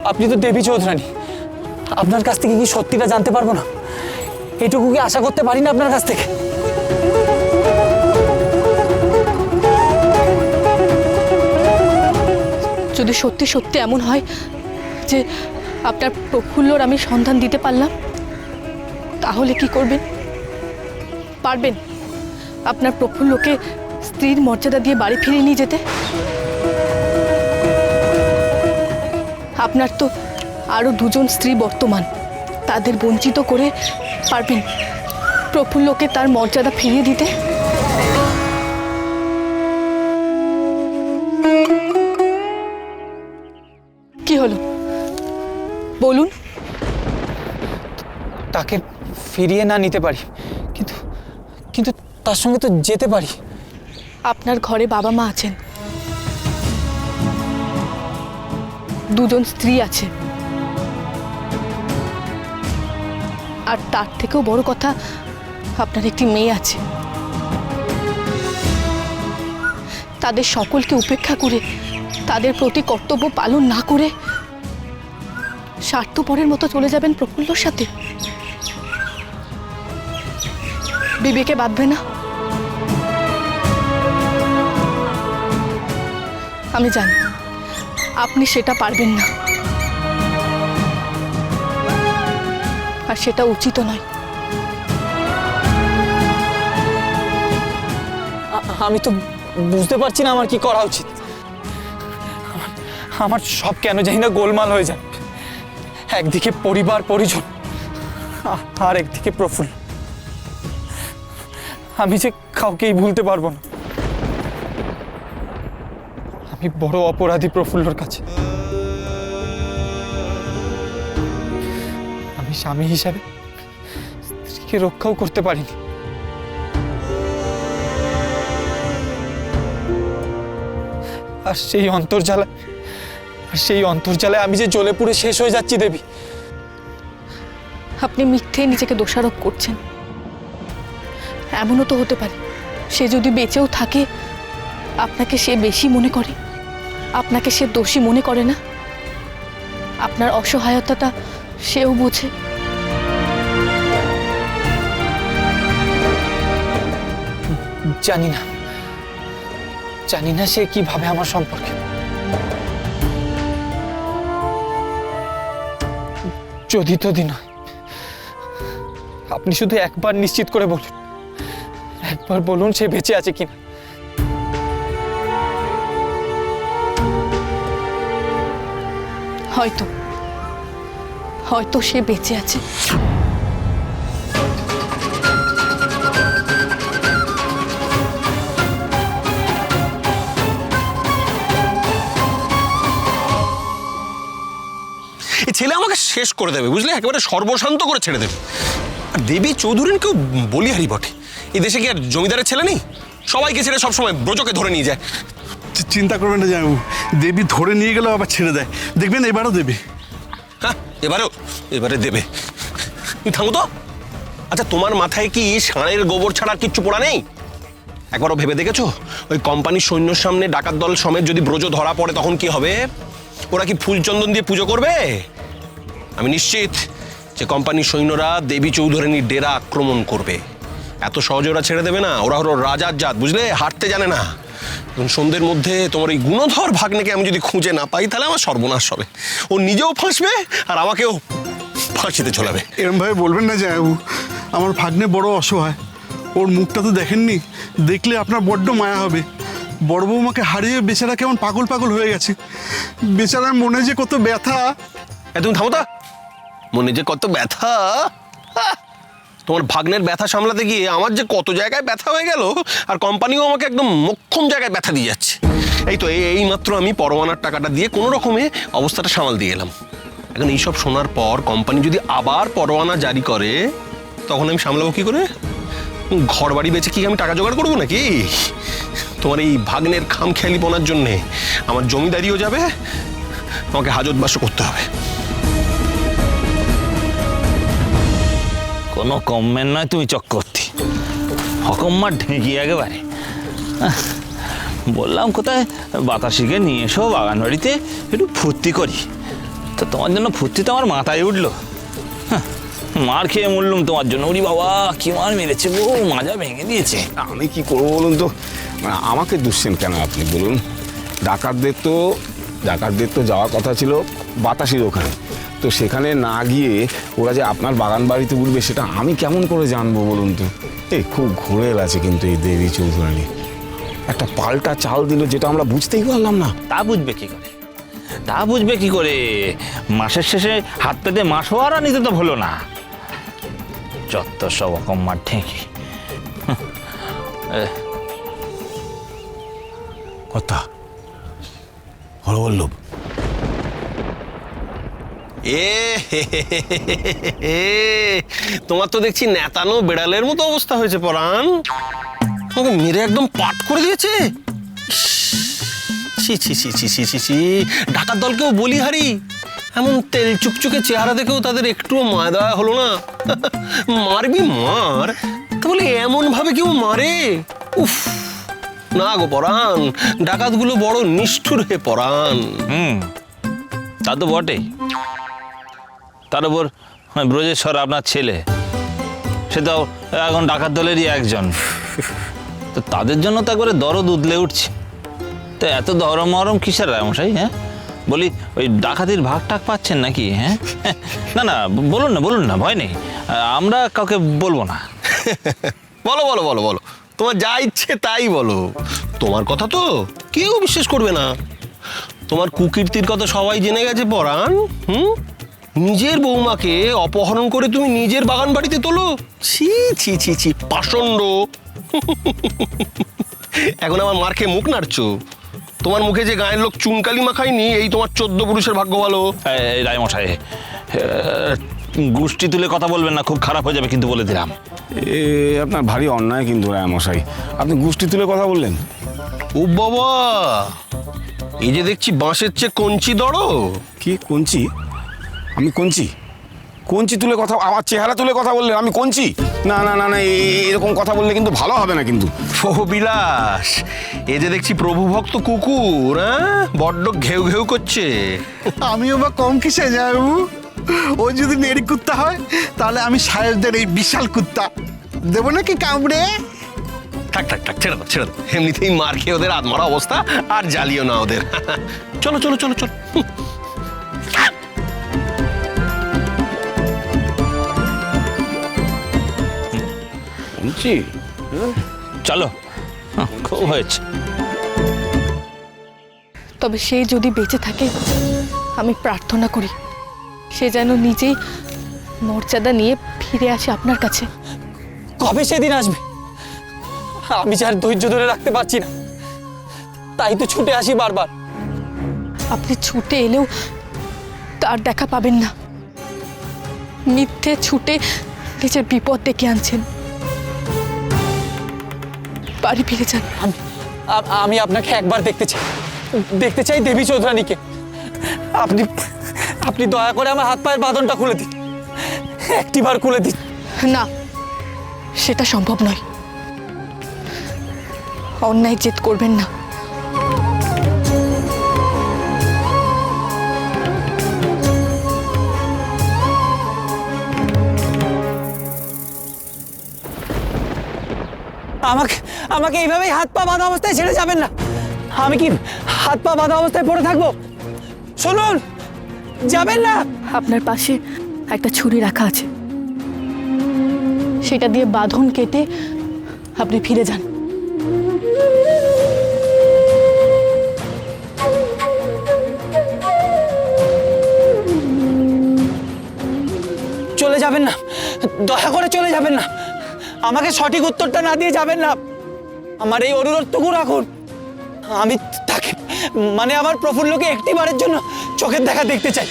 আপনি তো দেবী চৌধুরানী, আপনার কাছ থেকে কি সত্যিটা জানতে পারবো না? এটুকু কি আশা করতে পারি না আপনার কাছ থেকে? যদি সত্যি সত্যি এমন হয় যে আপনার প্রফুল্লর আমি সন্ধান দিতে পারলাম, তাহলে কি করবেন? পারবেন আপনার প্রফুল্লকে স্ত্রীর মর্যাদা দিয়ে বাড়ি ফিরিয়ে নিয়ে যেতে? আপনার তো আরো দুজন স্ত্রী বর্তমান, তাদের বঞ্চিত করে পারবেন প্রফুল্লকে তার মর্যাদা ফিরিয়ে দিতে? কি হলো বলুন। তাকে ফিরিয়ে না নিতে পারি, কিন্তু কিন্তু তার সঙ্গে তো যেতে পারি। আপনার ঘরে বাবা মা আছেন, দুজন স্ত্রী আছে, আর তার থেকেও বড় কথা আপনার একটি মেয়ে আছে। তাদের সকলকে উপেক্ষা করে, তাদের প্রতি কর্তব্য পালন না করে স্বার্থপরের মতো চলে যাবেন প্রফুল্লর সাথে? বিবেকে বাঁধবে না? আমি জানি আপনি সেটা পারবেন না, আর সেটা উচিত নয়। আমি তো বুঝতে পারছি না আমার কি করা উচিত। আমার সব কেন জানি না গোলমাল হয়ে যায়। একদিকে পরিবার পরিজন, আর একদিকে প্রফুল্ল। আমি যে কাউকেই ভুলতে পারবো না। আমি বড় অপরাধী প্রফুল্লর কাছে। আমি স্বামী হিসাবে স্ত্রীকে রক্ষাও করতে পারিনি। আর সেই অন্তর্জালায় আমি যে জ্বলে পুড়ে শেষ হয়ে যাচ্ছি দেবী। আপনি মিথ্যে নিজেকে দোষারোপ করছেন। এমনও তো হতে পারে সে যদি বেঁচেও থাকে, আপনাকে সে বেশি মনে করে, আপনাকে সে দোষী মনে করে না। আপনার অসহায়তাটা সেও বোঝে। জানি না সে কি ভাবে আমার সম্পর্কে। যদি তদি নয়, আপনি শুধু একবার নিশ্চিত করে বলুন, একবার বলুন সে বেঁচে আছে কিনা। হয়তো সে বেঁচে আছে। এই ছেলে আমাকে শেষ করে দেবে, বুঝলে, একেবারে সর্বশান্ত করে ছেড়ে দেবে। আর দেবী চৌধুরীর কেউ বলিহারি বটে। এই দেশে কি আর জমিদারের ছেলে নেই? সবাইকে ছেড়ে সবসময় ব্রজকে ধরে নিয়ে যায়। চিন্তা করবেন না জামাইবাবু, দেবী ধরে নিয়ে গেলেও আবার ছেড়ে দেয়, দেখবেন এবারও দেবে। হ্যাঁ, এবারে দেবে। তুমি থামো তো। আচ্ছা, তোমার মাথায় কি ষাঁড়ের গোবর ছাড়া কিচ্ছু পড়া নেই? একবারও ভেবে দেখেছো ওই কোম্পানির সৈন্যর সামনে ডাকাত দল সমেত যদি ব্রজ ধরা পড়ে তখন কি হবে? ওরা কি ফুল চন্দন দিয়ে পুজো করবে? আমি নিশ্চিত যে কোম্পানির সৈন্যরা দেবী চৌধুরানীর ডেরা আক্রমণ করবে। এত সহজে ওরা ছেড়ে দেবে না। ওরা হলো রাজার জাত, বুঝলে, হাঁটতে জানে না। এখন সন্ধ্যের মধ্যে তোমার এই গুণধর ভাগ্নেকে আমি যদি খুঁজে না পাই, তাহলে আমার সর্বনাশ হবে। ও নিজেও ফাঁসবে আর আমাকেও ফাঁসিতে চলাবে। এরমভাবে বলবেন না জামাইবাবু, আমার ভাগ্নে বড় অসহায়। ওর মুখটা তো দেখেননি, দেখলে আপনার বড্ড মায়া হবে। বড় বৌমাকে হারিয়ে বেচারা কেমন পাগল পাগল হয়ে গেছে। বেচারার মনে যে কত ব্যথা। তুমি থামো তা। মনে যে কত ব্যথা। তোমার ভাগ্নের ব্যথা সামলাতে গিয়ে আমার যে কত জায়গায় ব্যথা হয়ে গেল, আর কোম্পানিও আমাকে একদম মোক্ষম জায়গায় ব্যথা দিয়ে যাচ্ছে। এই তো এই মাত্র আমি পরোয়ানার টাকাটা দিয়ে কোনো রকমে অবস্থাটা সামাল দিয়ে এলাম। এখন এইসব শোনার পর কোম্পানি যদি আবার পরোয়ানা জারি করে, তখন আমি সামলাবো কি করে? ঘর বাড়ি বেচে কি আমি টাকা জোগাড় করবো নাকি? তোমার এই ভাগ্নের খামখেয়ালিপনার জন্যে আমার জমিদারিও যাবে, আমাকে হাজত বাস করতে হবে। কোনো কমের নয় তুমি চক্রবর্তী, হকম্মার ঢেঁকি একেবারে। বললাম কোথায় বাতাসিকে নিয়ে এসো বাগান বাড়িতে একটু ফুর্তি করি, তো তোমার জন্য ফুর্তি তো আমার মাথায় উঠলো। হ্যাঁ, মার খেয়ে মরলুম তোমার জন্য। ওরে বাবা, কি মার মেরেছে গো, মাজা ভেঙে দিয়েছে। আমি কি করবো বলুন তো, মানে আমাকে দুষছেন কেন আপনি বলুন? ডাকাতদের তো যাওয়ার কথা ছিল বাতাসির ওখানে, তো সেখানে না গিয়ে ওরা যে আপনার বাগান বাড়িতে উঠবে সেটা আমি কেমন করে জানবো বলুন তো? এই খুব ঘুরেল আছে কিন্তু এই দেবী চৌধুরানী, একটা পাল্টা চাল দিল যেটা আমরা বুঝতেই পারলাম না। তা বুঝবে কি করে? তা বুঝবে কি করে? মাসের শেষে হাত পেতে মাসোয়ারা নিতে তো হলো না। যত সব অকম্মার ঠেকি। কথা হরবল্লভ, তোমার তো দেখছি নেতানো বেড়ালের মতো অবস্থা হয়েছে পরাণ। তোমাকে মেরে একদম পাট করে দিয়েছে। ছি ছি ছি ছি ছি ছি ছি, ডাকাত দলকেও বলিহারি, এমন তেল চুকচুকে চেহারা দেখেও তাদের একটুও মায়া দেওয়া হলো না। মারবি মার, তা বলে এমন ভাবে কেউ মারে? উফ, না গো পরাণ, ডাকাতগুলো বড় নিষ্ঠুর হে পরাণ। তা তো বটেই। তার উপর ব্রজেশ্বর আপনার ছেলে, সে তো এখন ডাকাত দলেরই একজন। তো তাদের জন্য তো একবারে দরদ উদলে উঠছে। তো এত দরম মরম কিসের রায়মশাই? হ্যাঁ, বলি ওই ডাকাতির ভাগ টাক পাচ্ছেন নাকি? হ্যাঁ, না না, বলুন না, ভয় নেই, আমরা কাউকে বলবো না। বলো বলো বলো বলো, তোমার যা ইচ্ছে তাই বলো। তোমার কথা তো কেউ বিশ্বাস করবে না। তোমার কুকীর্তির কথা সবাই জেনে গেছে পরাণ। নিজের বৌমাকে অপহরণ করে তুমি নিজের বাগান বাড়িতে তোলো? ছি ছি ছি ছি, পাষণ্ড। এখন আমার মার খেয়ে মুখ নাড়ছো? তোমার মুখে যে গায়ের লোক চুনকালি মাখায়নি, এই তোমার 14 পুরুষের ভাগ্য ভালো। এই রায়মশাই, গোষ্ঠী তুলে কথা বলবেন না, খুব খারাপ হয়ে যাবে কিন্তু, বলে দিলাম। এ আপনার ভারী অন্যায় কিন্তু রায়মশাই, আপনি গোষ্ঠী তুলে কথা বললেন। ও বাবা, এই যে দেখছি বাঁশের চেয়ে কঞ্চি দড়ো। কি কঞ্চি? আমি কঞ্চি তুলে কথা, আমার চেহারা তুলে কথা বললেন আমি কঞ্চি? না না না না, এরকম কথা বললে কিন্তু ভালো হবে না কিন্তু। ও বিলাস, এ যে দেখছি প্রভু ভক্ত কুকুর, হ্যাঁ, বড্ড ঘেউ ঘেউ করছে। আমিও বা কম কিসে যাবো? ও যদি নেড়ি কুত্তা হয় তাহলে আমি সাহেবদের এই বিশাল কুত্তা দেবো নাকি কামড়ে? থাক থাক থাক, ছেড়ে দাও ছেড়ে দাও, এমনিতেই মার খেয়ে ওদের আত্মারা অবস্থা, আর জ্বালিও না ওদের। চলো চলো চলো চলো। কঞ্চি? চলো, খুব হয়েছে। তবে সে যদি বেঁচে থাকে, আমি প্রার্থনা করি সে যেন নিজেই মর্যাদা নিয়ে ফিরে আসে আপনার কাছে। কবে সেদিন আসবে? আমি যার ধৈর্য ধরে রাখতে পারছি না, তাই তো ছুটে আসি বারবার। আপনি ছুটে এলেও তার দেখা পাবেন না। মিথ্যে ছুটে নিজের বিপদ ডেকে আনছেন। বাড়ি ফিরে যান। আমি আপনাকে একবার দেখতে চাই দেবী চৌধুরানীকে। আপনি দয়া করে আমার হাত পায়ের বাঁধনটা খুলে দিন, একটিবার খুলে দিন। না, সেটা সম্ভব নয়। অন্যায় জেদ করবেন না। আমাকে এইভাবেই হাত পা বাঁধা অবস্থায় ছেড়ে যাবেন না। আমি কি হাত পা বাঁধা অবস্থায় পড়ে থাকবো? শুনুন, যাবেন না। আপনার পাশে একটা ছুরি রাখা আছে, সেটা দিয়ে বাঁধন কেটে আপনি ফিরে যান। চলে যাবেন না, দয়া করে চলে যাবেন না। আমাকে সঠিক উত্তরটা না দিয়ে যাবেন না। আমার এই অনুরোধটুকু রাখুন। আমি তাকে, মানে আমার প্রফুল্লকে একটিবারের জন্য চোখের দেখা দেখতে চাই।